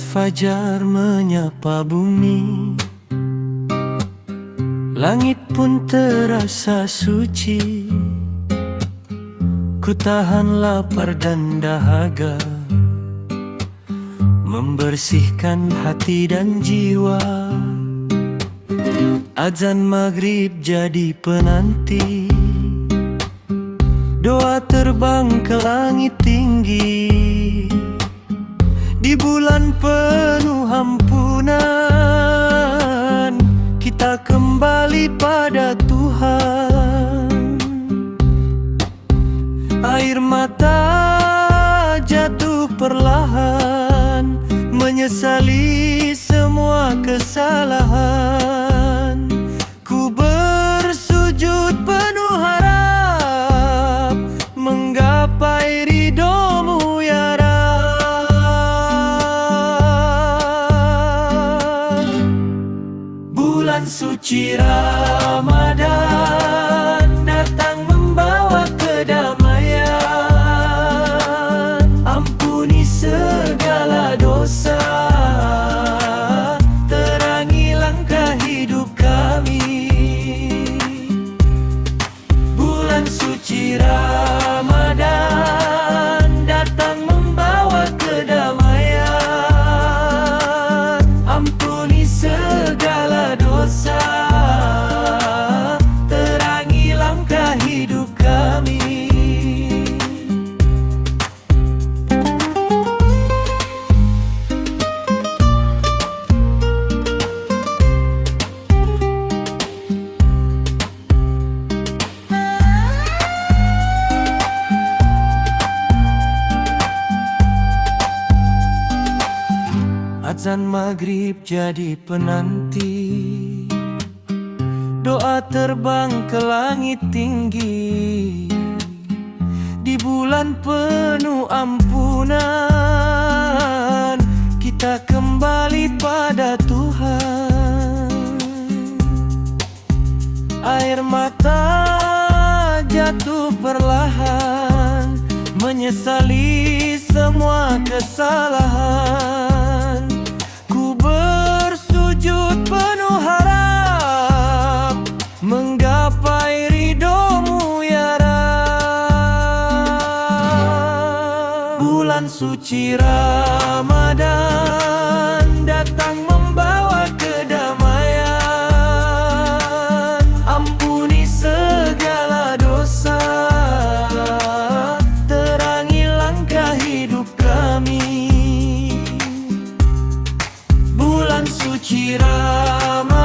Saat fajar menyapa bumi, langit pun terasa suci. Ku tahan lapar dan dahaga, membersihkan hati dan jiwa. Azan maghrib jadi penanti, doa terbang ke langit tinggi. Di bulan penuh ampunan, kita kembali pada Tuhan. Air mata jatuh perlahan, menyesali semua kesalahan. Ku bersujud penuh harap, menggapai ridho-Mu ya Rabb. Bulan suci Ramadan datang membawa kedamaian. Ampuni segala dosa, terangi langkah hidup kami. Bulan suci Ramadan datang membawa kedamaian. Ampuni segala dosa, terangi langkah hidup kami. Azan maghrib jadi penanti, doa terbang ke langit tinggi. Di bulan penuh ampunan, kita kembali pada Tuhan. Air mata jatuh perlahan, menyesali semua kesalahan. Ku bersujud penuh harap, menggapai ridho-Mu ya Rabb. Bulan suci Ramadan datang membawa kedamaian. Ampuni segala dosa, terangi langkah hidup kami. Bulan suci Ramadan